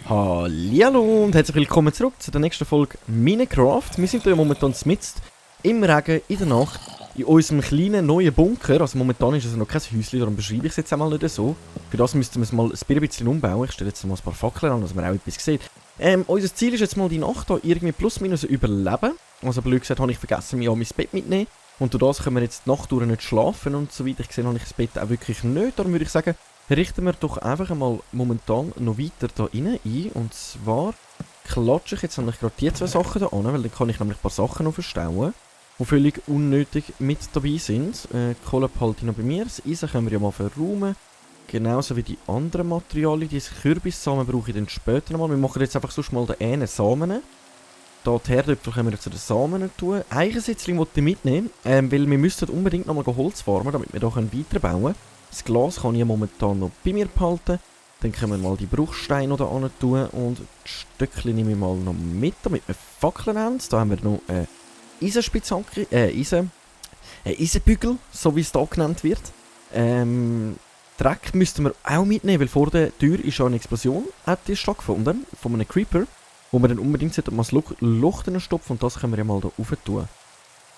Hallihallo und herzlich willkommen zurück zu der nächsten Folge Minecraft. Wir sind hier momentan mitten im Regen, in der Nacht, in unserem kleinen neuen Bunker. Also momentan ist es noch kein Häuschen, darum beschreibe ich es jetzt einmal nicht so. Für das müssten wir es mal ein bisschen umbauen. Ich stelle jetzt mal ein paar Fackeln an, dass man auch etwas sieht. Unser Ziel ist jetzt mal die Nacht hier irgendwie plus minus überleben. Also blöd gesagt habe ich vergessen, mir auch mein Bett mitnehmen. Und durch das können wir jetzt die Nacht durch nicht schlafen und so weiter. Ich sehe, habe ich das Bett auch wirklich nicht. Darum würde ich sagen, richten wir doch einfach einmal momentan noch weiter da rein ein. Und zwar klatsche ich jetzt nämlich gerade die zwei Sachen da an, weil dann kann ich nämlich ein paar Sachen noch verstauen, die völlig unnötig mit dabei sind. Kohle behalte ich noch bei mir. Das Eisen können wir ja mal verräumen. Genauso wie die anderen Materialien. Diese Kürbissamen brauche ich dann später nochmal. Wir machen jetzt einfach sonst mal den einen Samen. Da die Herdöpfel können wir zu den Samen tun. Eichensitzling wollte ich mitnehmen, weil wir müssten unbedingt nochmal Holz farmen, damit wir hier weiterbauen können. Das Glas kann ich momentan noch bei mir behalten. Dann können wir mal die Bruchsteine noch da hin tun. Und die Stöckchen nehme ich mal noch mit, damit wir Fackeln haben. Da haben wir noch eine Eisenspitzhacke, Eisenbügel, so wie es hier genannt wird. Dreck müssten wir auch mitnehmen, weil vor der Tür ist ja eine Explosion hat die stattgefunden, von einem Creeper, wo wir dann unbedingt mal das Loch drin stopfen und das können wir ja mal da rauf tun.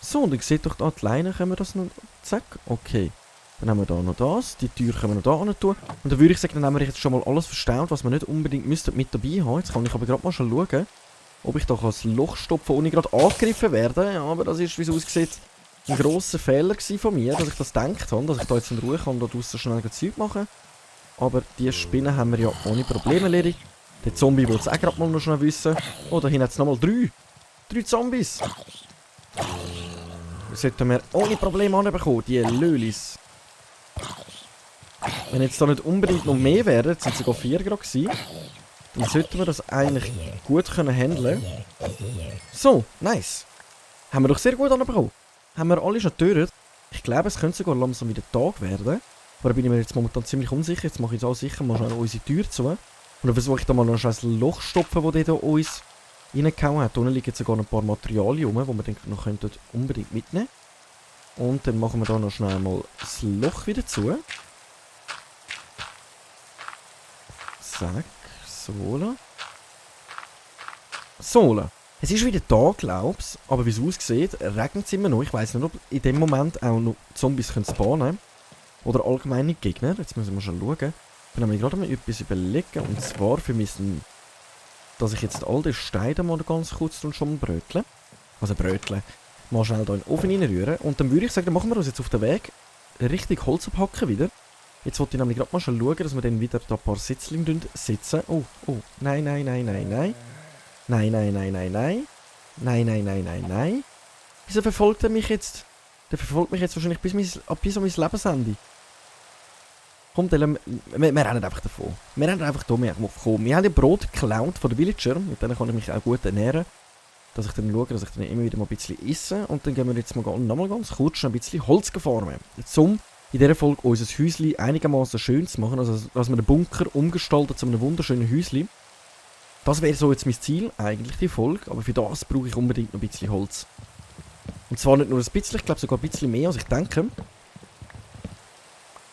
So, und ihr seht doch da die Leine, können wir das noch, zack, okay. Dann haben wir da noch das, die Tür können wir noch da hin tun. Und dann würde ich sagen, dann haben wir jetzt schon mal alles verstaut, was wir nicht unbedingt müssten mit dabei haben. Jetzt kann ich aber gerade mal schon schauen, ob ich da das Loch stopfen ohne gerade angegriffen werde. Ja, aber das ist, wie es aussieht, ein grosser Fehler von mir, dass ich das gedacht habe, dass ich da jetzt in Ruhe kann, da draussen schnell Zeug machen. Aber die Spinnen haben wir ja ohne Probleme erledigt. Der Zombie will es auch gerade mal noch schnell wissen. Oh, da hinten hat es nochmal 3 Zombies. Das sollten wir ohne Probleme anbekommen, die Lölis. Wenn jetzt da nicht unbedingt noch mehr wären, jetzt sind sogar 4 gerade gewesen, dann sollten wir das eigentlich gut können handeln. So, nice. Haben wir doch sehr gut anbekommen. Haben wir alle schon getötet. Ich glaube, es könnte sogar langsam wieder Tag werden. Aber da bin ich mir jetzt momentan ziemlich unsicher. Jetzt mache ich jetzt auch sicher mal schnell unsere Tür zu. Und dann versuche ich da mal noch ein Loch zu stopfen, das der hier uns reingehauen hat. Da unten liegen jetzt sogar ein paar Materialien rum, die wir noch unbedingt mitnehmen können. Und dann machen wir da noch schnell mal das Loch wieder zu. Zack, so. So. Es ist wieder da, glaub's, aber wie es aussieht, regnet es immer noch. Ich weiss nicht, ob in dem Moment auch noch Zombies spawnen können. Oder allgemeine Gegner. Jetzt müssen wir schon schauen. Dann haben wir gerade mal etwas überlegen. Und zwar für mich, dass ich jetzt all die Steine mal ganz kurz schon brötle. Also brötle. Mal schnell hier in den Ofen reinrühren. Und dann würde ich sagen, dann machen wir uns jetzt auf den Weg richtig Holz abhacken wieder. Jetzt wollte ich nämlich gerade mal schon schauen, dass wir dann wieder da ein paar Sitzlinge setzen. Oh, nein. Nein. Wieso verfolgt er mich jetzt? Der verfolgt mich jetzt wahrscheinlich bis an mein Lebensende. Komm, wir rennen einfach davon. Wir rennen einfach da, wir haben ja Brot geklaut von den Villager, mit denen kann ich mich auch gut ernähren. Dass ich dann schaue, dass ich dann immer wieder mal ein bisschen esse. Und dann gehen wir jetzt nochmal ganz kurz ein bisschen Holz farmen. Um in dieser Folge unser Häuschen einigermaßen schön zu machen. Also, dass wir den Bunker umgestalten zu einem wunderschönen Häuschen. Das wäre so jetzt mein Ziel, eigentlich die Folge. Aber für das brauche ich unbedingt noch ein bisschen Holz. Und zwar nicht nur ein bisschen, ich glaube sogar ein bisschen mehr, als ich denke.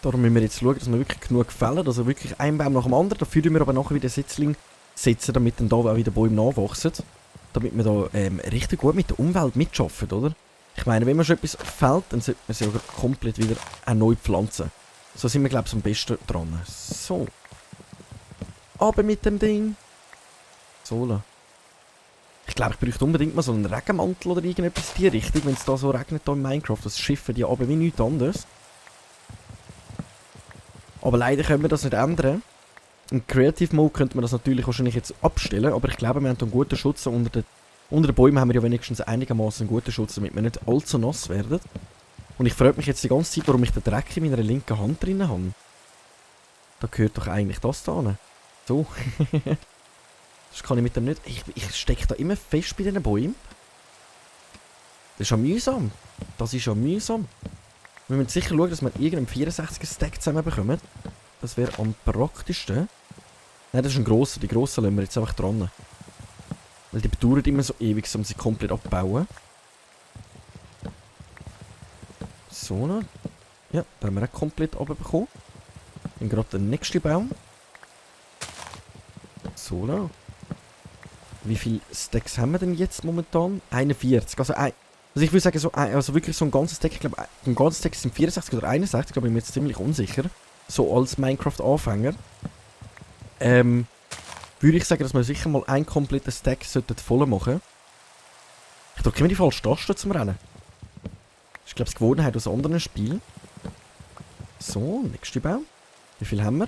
Darum müssen wir jetzt schauen, dass wir wirklich genug fällen. Also wirklich ein Baum nach dem anderen. Dafür tun wir aber nachher wieder Setzling setzen, damit dann da auch wieder Bäume nachwachsen. Damit wir da richtig gut mit der Umwelt mitschaffen, oder? Ich meine, wenn man schon etwas fällt, dann sollte man sie auch komplett wieder neu pflanzen. So sind wir, glaube ich, am besten dran. So. Aber mit dem Ding. So. Ich glaube, ich bräuchte unbedingt mal so einen Regenmantel oder irgendetwas in die Richtung, wenn es da so regnet hier in Minecraft. Das schiffen die aber wie nichts anderes. Aber leider können wir das nicht ändern. Im Creative Mode könnte man das natürlich wahrscheinlich jetzt abstellen, aber ich glaube, wir haben einen guten Schutz. Unter den Bäumen haben wir ja wenigstens einigermaßen einen guten Schutz, damit wir nicht allzu nass werden. Und ich frage mich jetzt die ganze Zeit, warum ich den Dreck in meiner linken Hand drin habe. Da gehört doch eigentlich das da hin. So. Das kann ich mit dem nicht... Ich stecke da immer fest bei diesen Bäumen. Das ist ja mühsam. Wir müssen sicher schauen, dass wir irgendeinen 64er-Stack zusammenbekommen. Das wäre am praktischsten. Nein, das ist ein grosser. Die grossen lassen wir jetzt einfach dran. Weil die bedauern immer so ewig, um sie komplett abbauen. So, ne? Ja, da haben wir auch komplett runterbekommen. Dann gerade der nächste Baum. So, ne? Wie viele Stacks haben wir denn jetzt momentan? 41. Also ich würde sagen, also wirklich so ein ganzes Stack. Ich glaube, ein ganzes Stack sind 64 oder 61. Ich glaube, ich bin mir jetzt ziemlich unsicher. So als Minecraft-Anfänger. Würde ich sagen, dass wir sicher mal einen kompletten Stack voll machen sollten. Ich drücke immer die falsche Taste zum Rennen. Das ist, glaube ich, die Gewohnheit aus anderen Spielen. So, nächster Baum. Wie viel haben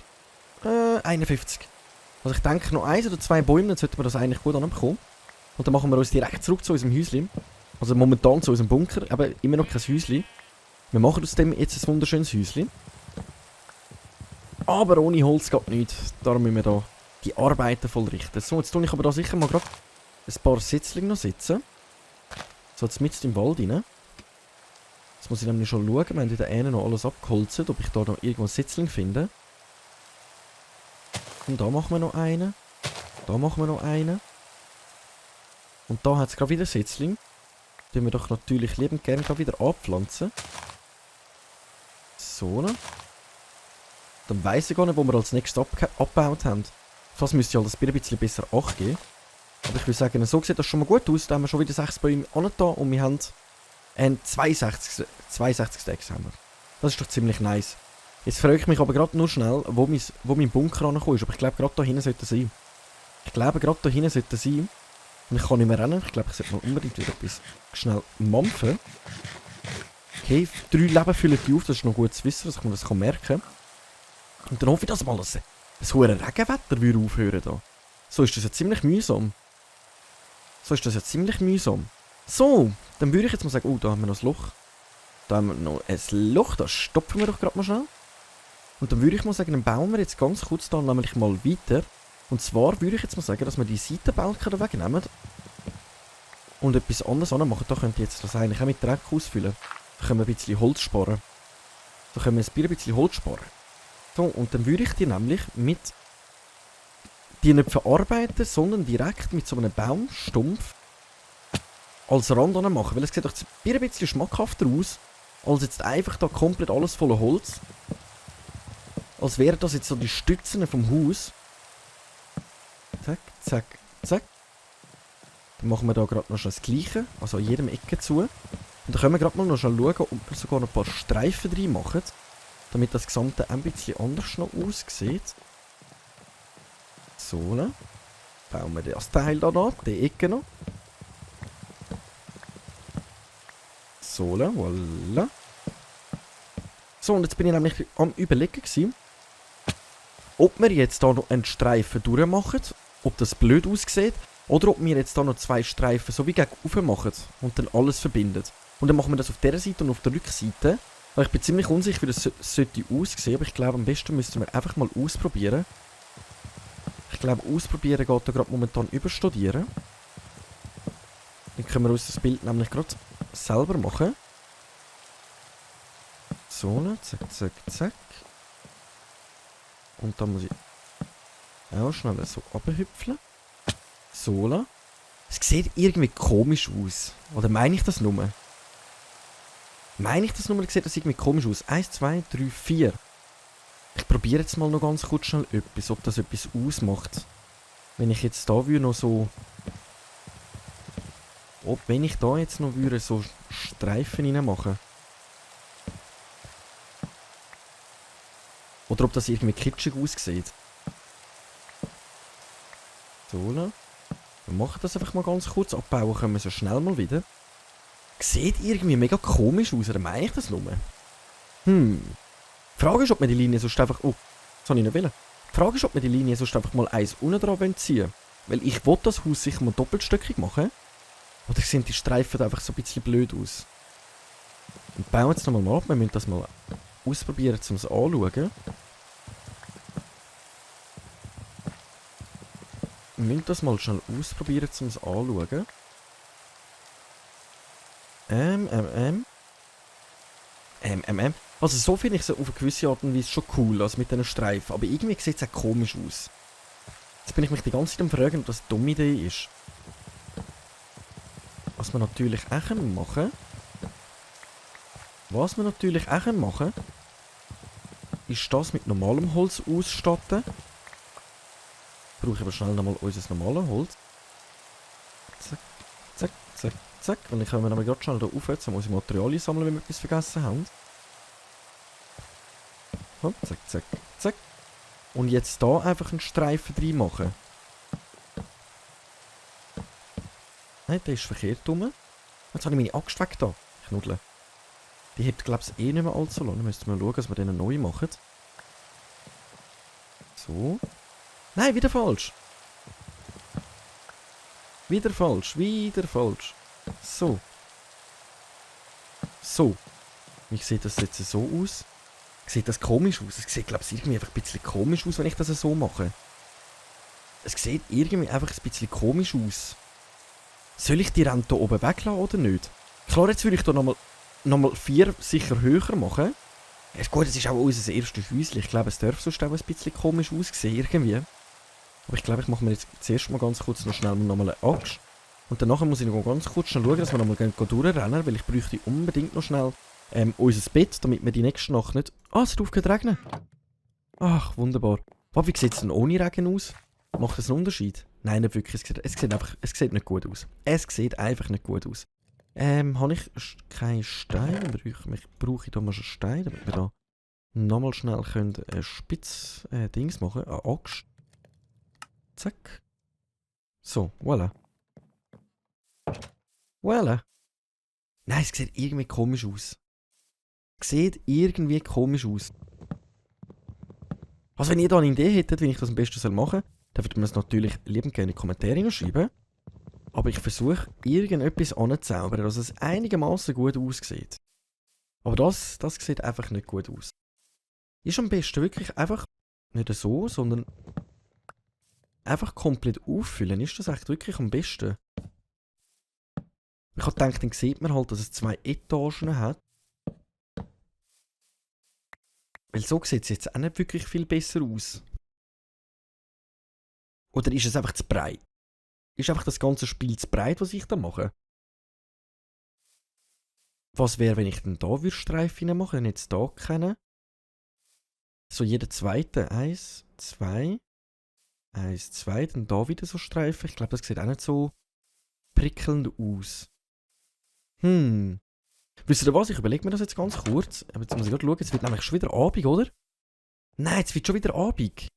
wir? 51. Also ich denke, noch 1 oder 2 Bäume, dann sollten wir das eigentlich gut anbekommen. Und dann machen wir uns direkt zurück zu unserem Häuschen. Also momentan zu unserem Bunker, aber immer noch kein Häuschen. Wir machen aus dem jetzt ein wunderschönes Häuschen. Aber ohne Holz geht nichts. Darum müssen wir da die Arbeiten vollrichten. So, jetzt tue ich aber da sicher mal gerade ein paar Sitzlinge noch sitzen. So, jetzt mitten im Wald rein. Jetzt muss ich nämlich schon schauen, wir haben in der Ähne noch alles abgeholzt, ob ich da noch irgendwo ein Sitzling finde. Und da machen wir noch einen. Da machen wir noch einen. Und da hat es gerade wieder Sitzling. Den wir doch natürlich liebend gerne wieder anpflanzen. So, ne? Dann weiss ich gar nicht, wo wir als nächstes abgebaut haben. Fast müsste ich halt ein bisschen besser Acht geben. Aber ich würde sagen, so sieht das schon mal gut aus. Da haben wir schon wieder 6 Bäume angetan und wir haben 62 Stacks haben wir. Das ist doch ziemlich nice. Jetzt frage ich mich aber gerade nur schnell, wo mein Bunker angekommen ist. Aber ich glaube, gerade da hinten sollte er sein. Und ich kann nicht mehr rennen. Ich glaube, ich sollte mal unbedingt wieder etwas schnell mampfen. Okay, 3 Leben füllen die auf. Das ist noch gut zu wissen, dass ich mir das merken kann. Und dann hoffe ich, dass mal ein hohes Regenwetter würde aufhören da. So ist das ja ziemlich mühsam. So, dann würde ich jetzt mal sagen, oh, da haben wir noch ein Loch. Das stopfen wir doch gerade mal schnell. Und dann würde ich mal sagen, dann bauen wir jetzt ganz kurz da nämlich mal weiter. Und zwar würde ich jetzt mal sagen, dass wir die Seitenbalken da wegnehmen. Und etwas anderes anmachen. Da könnt ihr jetzt das eigentlich auch mit Dreck ausfüllen. Da können wir ein bisschen Holz sparen. So, und dann würde ich die nämlich mit die nicht verarbeiten, sondern direkt mit so einem Baumstumpf als Rand machen. Weil es sieht doch ein bisschen schmackhafter aus, als jetzt einfach da komplett alles voller Holz. Als wären das jetzt so die Stützen vom Haus. Zack, zack, zack. Dann machen wir da gerade noch schon das Gleiche, also an jedem Ecke zu. Und dann können wir gerade mal noch schauen, ob wir sogar noch ein paar Streifen drin machen, damit das Gesamte ein bisschen anders noch aussieht. So, ne? Bauen wir das Teil da noch, die Ecke noch. So, ne? Voilà. So, und jetzt bin ich nämlich am Überlegen gewesen, ob wir jetzt da noch einen Streifen durchmachen, ob das blöd aussieht, oder ob wir jetzt da noch 2 Streifen so wie gegen oben machen und dann alles verbinden. Und dann machen wir das auf dieser Seite und auf der Rückseite. Weil ich bin ziemlich unsicher, wie das sollte aussehen, aber ich glaube, am besten müssten wir einfach mal ausprobieren. Ich glaube, ausprobieren geht da gerade momentan überstudieren. Dann können wir uns das Bild nämlich gerade selber machen. So, ne? Zack, zack, zack. Und dann muss ich auch schnell so runterhüpfeln. So, ne? Es sieht irgendwie komisch aus. Oder meine ich das nur? Sieht das irgendwie komisch aus? 1, 2, 3, 4. Ich probiere jetzt mal noch ganz kurz schnell etwas, ob das etwas ausmacht. Wenn ich jetzt da noch so... wenn ich da jetzt noch so Streifen reinmachen. Oder ob das irgendwie kitschig aussieht. So, ne? Wir machen das einfach mal ganz kurz. Abbauen können wir so schnell mal wieder. Sieht irgendwie mega komisch aus, oder meine ich das nur? Die Frage ist, ob wir die Linie sonst einfach... Oh, das habe ich nicht wollen. Die Frage ist, ob wir die Linie sonst einfach mal eins unten dran ziehen. Weil ich will das Haus sicher mal doppelstöckig machen. Oder sehen die Streifen einfach so ein bisschen blöd aus. Und bauen jetzt nochmal ab. Wir müssen das mal ausprobieren, um es anzuschauen. Wir müssen das mal schnell ausprobieren, um es anzuschauen. Also so finde ich es auf eine gewisse Art und Weise schon cool, also mit diesen Streifen. Aber irgendwie sieht es auch komisch aus. Jetzt bin ich mich die ganze Zeit am Fragen, ob das eine dumme Idee ist. Was wir natürlich auch machen können. Was wir natürlich auch machen können, ist das mit normalem Holz ausstatten. Brauche ich aber schnell nochmal unser normales Holz. Zack, zack, zack, zack. Und dann können wir gerade schnell hier rauf, um unsere Materialien sammeln, wenn wir etwas vergessen haben. Hopp, zack, zack, zack. Und jetzt hier einfach einen Streifen rein machen. Nein, der ist verkehrt rum. Jetzt habe ich meine Axt weg da. Knuddel. Die hebt, glaube ich, eh nicht mehr allzu lange. Müssen wir schauen, dass wir den neu machen. So. Nein, wieder falsch. Wieder falsch, wieder falsch. So. So. Wie sieht das jetzt so aus? Sieht das komisch aus? Es sieht, glaube ich, irgendwie einfach ein bisschen komisch aus, wenn ich das so mache. Es sieht irgendwie einfach ein bisschen komisch aus. Soll ich die Rente hier oben weglassen oder nicht? Klar, jetzt würde ich hier nochmal 4 sicher höher machen. Ja, ist gut, es ist auch unser erstes Häuschen. Ich glaube, es darf sonst auch ein bisschen komisch aussehen irgendwie. Aber ich glaube, ich mache mir jetzt zuerst mal ganz kurz noch schnell nochmal eine Axt. Und danach muss ich noch ganz kurz schauen, dass wir nochmal durchrennen, weil ich bräuchte unbedingt noch schnell unser Bett, damit wir die nächste Nacht nicht... Ah, es hat aufgehört zu regnen. Ach, wunderbar. Wie sieht es denn ohne Regen aus? Macht das einen Unterschied? Nein, nicht wirklich. Es sieht nicht gut aus. Es sieht einfach nicht gut aus. Habe ich keinen Stein? Brauche ich da mal einen Stein, damit wir da nochmal schnell können Dings machen. Eine Axt. Zack. So, voilà. Voilà. Nein, es sieht irgendwie komisch aus. Es sieht irgendwie komisch aus. Also wenn ihr da eine Idee hättet, wie ich das am besten machen soll, dann würdet ihr mir das natürlich liebend gerne in die Kommentare schreiben. Aber ich versuche irgendetwas anzuzaubern, dass es einigermaßen gut aussieht. Aber das sieht einfach nicht gut aus. Ist am besten wirklich einfach nicht so, sondern einfach komplett auffüllen. Ist das echt wirklich am besten? Ich habe gedacht, dann sieht man halt, dass es 2 Etagen hat. Weil so sieht es jetzt auch nicht wirklich viel besser aus. Oder ist es einfach zu breit? Ist einfach das ganze Spiel zu breit, was ich da mache? Was wäre, wenn ich denn da Streifen machen würde? Jetzt da kennen. So jeder zweite. 1, 2. 1, 2. Dann da wieder so Streifen. Ich glaube, das sieht auch nicht so prickelnd aus. Wisst ihr was? Ich überlege mir das jetzt ganz kurz. Aber jetzt muss ich gerade schauen. Jetzt wird nämlich schon wieder Abend, oder? Nein, jetzt wird schon wieder Abend. Ich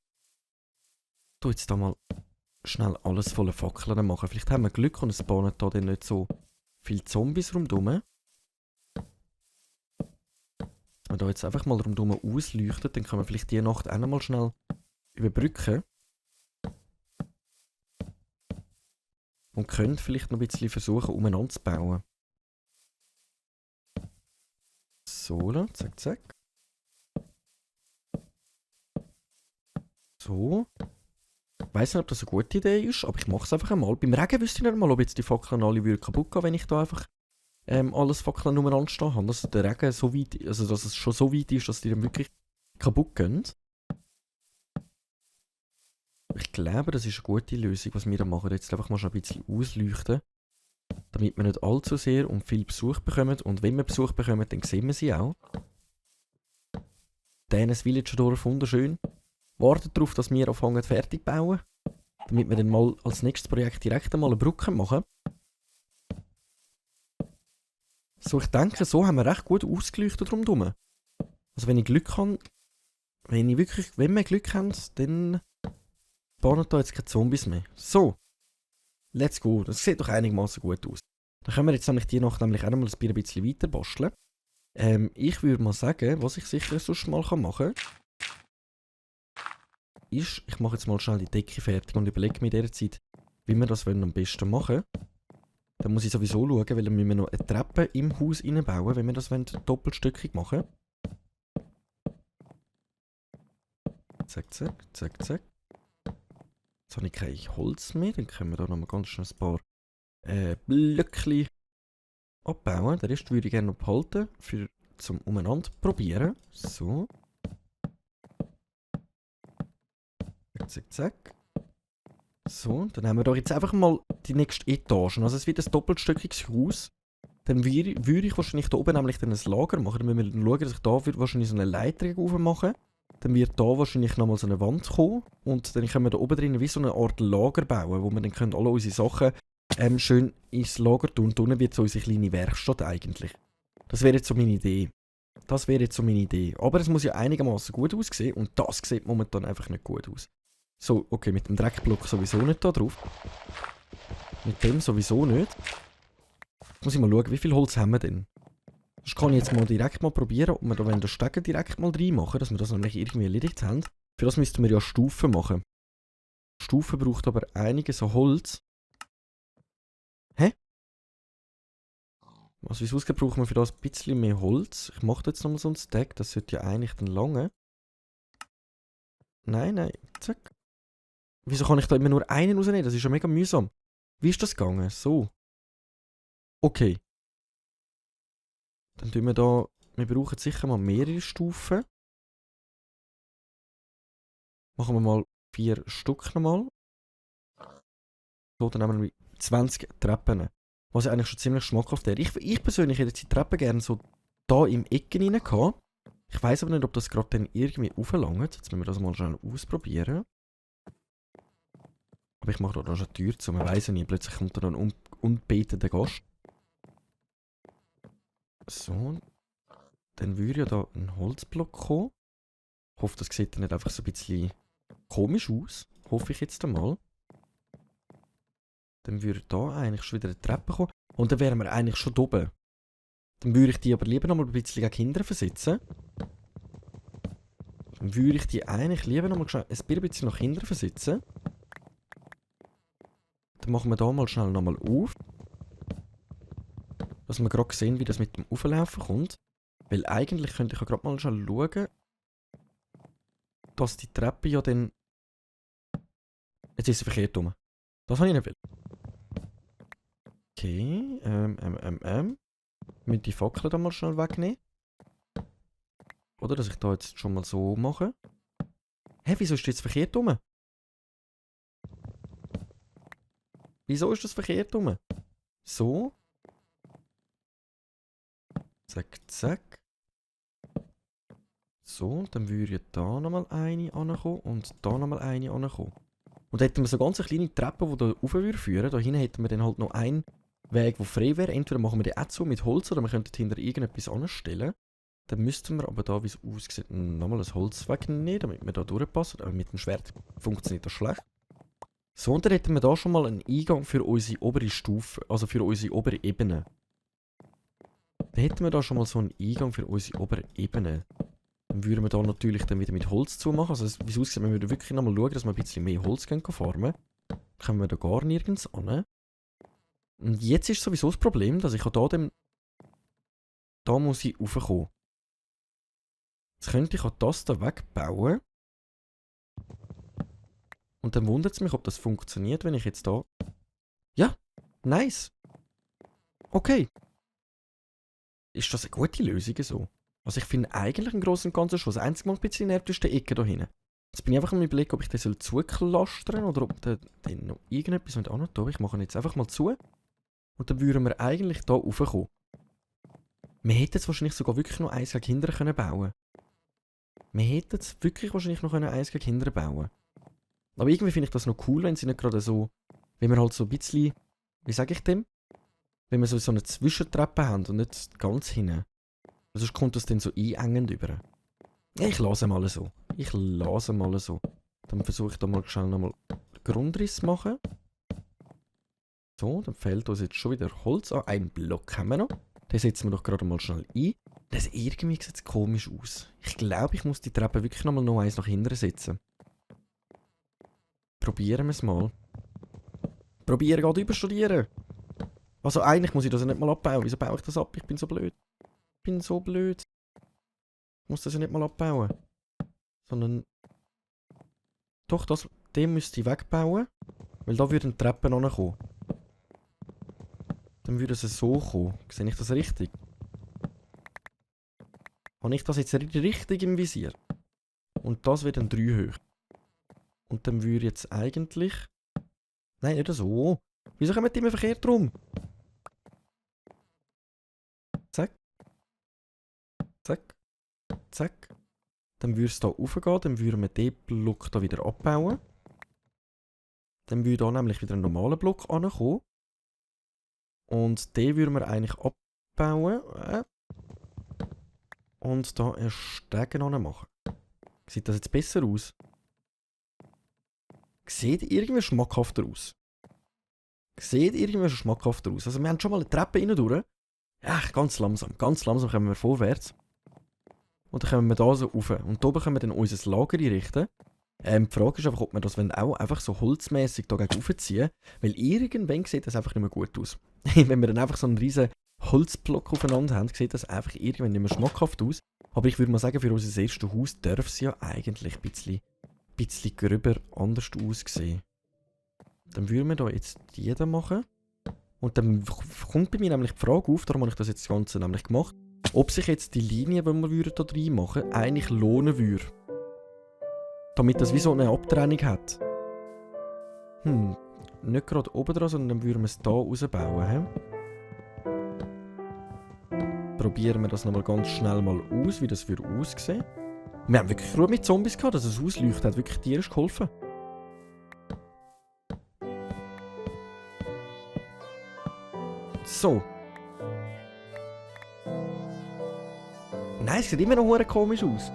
tu jetzt da mal schnell alles voller Fackeln machen. Vielleicht haben wir Glück und es spawnen da dann nicht so viele Zombies rundherum. Wenn wir da jetzt einfach mal rundherum ausleuchten, dann können wir vielleicht die Nacht auch noch mal schnell überbrücken. Und können vielleicht noch ein bisschen versuchen, umeinander zu bauen. So, zack, zack. So. Ich weiss nicht, ob das eine gute Idee ist, aber ich mache es einfach einmal. Beim Regen wüsste ich nicht mal, ob jetzt die Fackeln alle kaputt gehen, wenn ich da einfach alles Fackeln umeinander stehen habe. Dass der Regen so weit, also dass es schon so weit ist, dass die dann wirklich kaputt gehen. Ich glaube, das ist eine gute Lösung, was wir da machen. Jetzt einfach mal schon ein bisschen ausleuchten, damit wir nicht allzu sehr und viel Besuch bekommen. Und wenn wir Besuch bekommen, dann sehen wir sie auch. Dänes Villagerdorf, wunderschön. Wartet darauf, dass wir anfangen fertig zu bauen. Damit wir dann mal als nächstes Projekt direkt einmal eine Brücke machen. So, ich denke, so haben wir recht gut ausgeleuchtet rundherum. Also wenn ich Glück habe, wenn wir Glück haben, dann spawnen da jetzt keine Zombies mehr. So, let's go. Das sieht doch einigermaßen gut aus. Dann können wir jetzt nämlich die Nacht nämlich auch noch mal ein bisschen weiter basteln. Ich würde mal sagen, was ich sicher sonst mal machen kann, ist, ich mache jetzt mal schnell die Decke fertig und überlege mir in dieser Zeit, wie wir das am besten machen. Dann muss ich sowieso schauen, weil dann müssen wir noch eine Treppe im Haus reinbauen, wenn wir das doppelstöckig machen. Zack, zack, zack, zack. Jetzt habe ich kein Holz mehr, dann können wir da noch mal ganz schnell ein paar Blöckchen abbauen. Den Rest würde ich gerne noch behalten, zum umeinander probieren. So. Zack, zack. So, dann haben wir doch jetzt einfach mal die nächste Etage. Also es wird ein doppelstöckiges Haus. Dann würde ich wahrscheinlich da oben nämlich dann ein Lager machen. Dann müssen wir schauen, dass ich da wahrscheinlich so eine Leiter aufmachen. Dann wird da wahrscheinlich nochmal so eine Wand kommen. Und dann können wir da oben drin wie so eine Art Lager bauen, wo wir dann können alle unsere Sachen schön ins Lager tun. Und unten wird so unsere kleine Werkstatt eigentlich. Das wäre jetzt so meine Idee. Aber es muss ja einigermaßen gut aussehen. Und das sieht momentan einfach nicht gut aus. So, okay, mit dem Dreckblock sowieso nicht da drauf. Mit dem sowieso nicht. Muss ich mal schauen, wie viel Holz haben wir denn? Das kann ich jetzt mal direkt mal probieren, ob wir da den Stecker direkt mal reinmachen, dass wir das nämlich irgendwie erledigt haben. Für das müssten wir ja Stufen machen. Stufen braucht aber einiges an Holz. Hä? Also wie es aussieht, brauchen wir für das ein bisschen mehr Holz. Ich mache jetzt nochmal so einen Stack, das sollte ja eigentlich dann lange. Nein, zack. Wieso kann ich da immer nur einen rausnehmen? Das ist ja mega mühsam. Wie ist das gegangen? So. Okay. Dann tun wir da... Wir brauchen sicher mal mehrere Stufen. Machen wir mal 4 Stück nochmal. So, dann haben wir 20 Treppen. Was ja eigentlich schon ziemlich schmackhaft wäre. Ich persönlich hätte die Treppen gerne so da im Ecken rein gehabt. Ich weiss aber nicht, ob das gerade dann irgendwie auflangt. Jetzt müssen wir das mal schnell ausprobieren. Aber ich mache da schon eine Tür zu. Man weiss ja nie, plötzlich kommt da ein unbeteter Gast. So. Dann würde ja da ein Holzblock kommen. Ich hoffe, das sieht dann nicht einfach so ein bisschen komisch aus. Hoffe ich jetzt einmal. Dann würde da eigentlich schon wieder eine Treppe kommen. Und dann wären wir eigentlich schon oben. Dann würde ich die aber lieber noch mal ein bisschen gegen Kinder versetzen. Dann würde ich die eigentlich lieber noch mal ein bisschen nach hinten versetzen. Dann machen wir da mal schnell nochmal auf. Dass wir gerade sehen, wie das mit dem Auflaufen kommt. Weil eigentlich könnte ich ja gerade mal schnell schauen, dass die Treppe ja dann... Jetzt ist sie verkehrt rum. Das habe ich nicht will. Okay, Ich muss die Fackel da mal schnell wegnehmen. Oder, dass ich da jetzt schon mal so mache. Hä, wieso ist das jetzt verkehrt rum? Wieso ist das verkehrt rum? So. Zack, zack. So, dann würde da nochmal eine ankommen und da nochmal eine ankommen. Und dann hätten wir so ganz eine kleine Treppe, die da rauf führen. Da hinten hätten wir dann halt noch einen Weg, der frei wäre. Entweder machen wir den auch zu mit Holz oder wir könnten hinter irgendetwas anstellen. Dann müssten wir aber da, wie es aussieht, nochmal ein Holz wegnehmen, damit wir da durchpassen. Aber mit dem Schwert funktioniert das schlecht. So, und dann hätten wir da schon mal einen Eingang für unsere obere Stufe, also für unsere obere Ebene. Dann hätten wir da schon mal so einen Eingang für unsere obere Ebene. Dann würden wir da natürlich dann wieder mit Holz zumachen. Also wie es aussieht, wir würden wirklich nochmal schauen, dass wir ein bisschen mehr Holz farmen. Dann kommen wir da gar nirgends an. Und jetzt ist sowieso das Problem, dass ich da dem... Da muss ich raufkommen. Jetzt könnte ich auch das da wegbauen. Und dann wundert es mich, ob das funktioniert, wenn ich jetzt da... Ja, nice. Okay. Ist das eine gute Lösung so? Also ich finde eigentlich im Großen und Ganzen schon. Das einzige Mal ein bisschen nervt ist der Ecke da hinten. Jetzt bin ich einfach am Überlegen, ob ich den zuklastern oder ob der noch irgendetwas mit anhaben. Ich mache ihn jetzt einfach mal zu. Und dann würden wir eigentlich da raufkommen. Wir hätten jetzt wahrscheinlich sogar wirklich noch eins gegen Kinder bauen können. Wir hätten jetzt wirklich wahrscheinlich noch eins gegen Kinder bauen. Aber irgendwie finde ich das noch cool, wenn sie nicht gerade so... Wenn wir halt so ein bisschen... Wie sage ich dem? Wenn wir so eine Zwischentreppe haben und nicht ganz hinten. Sonst kommt das dann so einengend über. Ja, ich lasse mal so. Dann versuche ich da mal schnell nochmal Grundriss zu machen. So, dann fällt uns jetzt schon wieder Holz an. Einen Block haben wir noch. Den setzen wir doch gerade mal schnell ein. Das irgendwie sieht es komisch aus. Ich glaube, ich muss die Treppe wirklich nochmal noch eins nach hinten setzen. Probieren wir es mal. Probieren geht überstudieren. Also eigentlich muss ich das ja nicht mal abbauen. Wieso baue ich das ab? Ich bin so blöd. Ich muss das ja nicht mal abbauen. Sondern... Doch, den müsste ich wegbauen. Weil da würden Treppen ankommen. Dann würde es so kommen. Sehe ich das richtig? Habe ich das jetzt richtig im Visier? Und das wird dann 3 hoch. Und dann würde jetzt eigentlich... Nein, nicht so. Wieso kommen die immer verkehrt rum? Zack. Zack. Dann würde es hier raufgehen, dann würden wir den Block hier wieder abbauen. Dann würde hier nämlich wieder ein normaler Block ankommen. Und den würden wir eigentlich abbauen. Und da einen Stegen machen. Sieht das jetzt besser aus? Sieht irgendwie schmackhafter aus. Also wir haben schon mal eine Treppe rein durch. Ja, ganz langsam kommen wir vorwärts. Und dann kommen wir da so rauf. Und hier können wir dann unser Lager einrichten. Die Frage ist einfach, ob wir das auch einfach so holzmässig hier gegen raufziehen. Weil irgendwann sieht das einfach nicht mehr gut aus. Wenn wir dann einfach so einen riesen Holzblock aufeinander haben, sieht das einfach irgendwann nicht mehr schmackhaft aus. Aber ich würde mal sagen, für unser erstes Haus darf es ja eigentlich ein bisschen gröber anders aussehen. Dann würden wir da jetzt die da machen. Und dann kommt bei mir nämlich die Frage auf, darum habe ich das jetzt Ganze nämlich gemacht, ob sich jetzt die Linie, die wir hier rein machen, eigentlich lohnen würde. Damit das wie so eine Abtrennung hat. Nicht gerade oben dran, sondern dann würden wir es hier rausbauen. Probieren wir das nochmal ganz schnell mal aus, wie das würde aussehen. Wir haben wirklich Ruhe mit Zombies gehabt, dass es ausleuchtet, hat wirklich tierisch geholfen. So. Nein, es sieht immer noch hure komisch aus.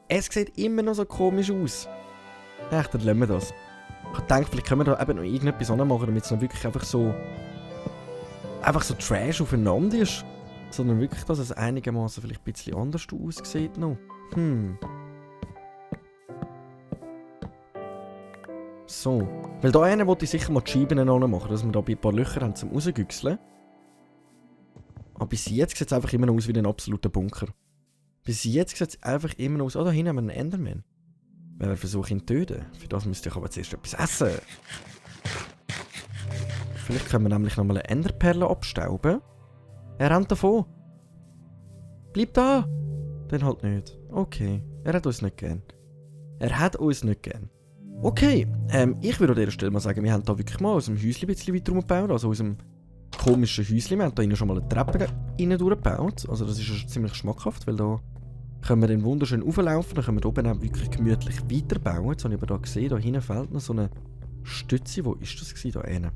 Es sieht immer noch so komisch aus. Echt, dann lassen wir das. Ich denke, vielleicht können wir da eben noch irgendetwas machen, damit es dann wirklich einfach so Trash aufeinander ist. Sondern wirklich, dass es einigermaßen vielleicht ein bisschen anders aussieht noch. So. Weil da einen wollte ich sicher mal die Scheiben machen, dass wir da ein paar Löcher haben zum rausgüchseln. Aber bis jetzt sieht es einfach immer noch aus wie ein absoluter Bunker. Bis jetzt sieht es einfach immer noch aus. Oh, da hinten haben wir einen Enderman. Wenn wir versuchen, ihn zu töten. Für das müsste ich aber zuerst etwas essen. Vielleicht können wir nämlich nochmal eine Enderperle abstauben. Er rennt davon. Bleib da! Dann halt nicht. Okay. Er hat uns nicht gern. Okay. Ich würde an dieser Stelle mal sagen, wir haben da wirklich mal aus dem Häuschen ein bisschen weiter gebaut. Also aus dem komischen Häuschen. Wir haben da schon mal eine Treppe rein durchgebaut. Also das ist schon ziemlich schmackhaft, weil da können wir dann wunderschön rauflaufen. Dann können wir da oben auch wirklich gemütlich weiterbauen. Jetzt habe ich aber da gesehen, da hinten fehlt noch so eine Stütze. Wo ist das gewesen? Da hinten.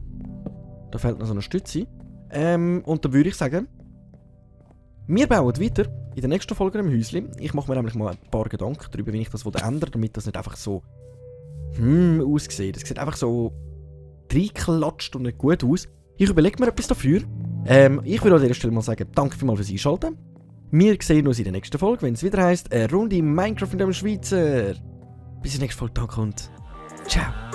Da fehlt noch so eine Stütze. Und dann würde ich sagen, wir bauen weiter in der nächsten Folge im Häuschen. Ich mache mir nämlich mal ein paar Gedanken darüber, wie ich das ändern, damit das nicht einfach so aussieht. Das sieht einfach so reinklatscht und nicht gut aus. Ich überlege mir etwas dafür. Ich würde an dieser Stelle mal sagen, danke vielmals fürs Einschalten. Wir sehen uns in der nächsten Folge, wenn es wieder heisst, eine Runde Minecraft in dem Schweizer. Bis zur nächsten Folge, danke und ciao.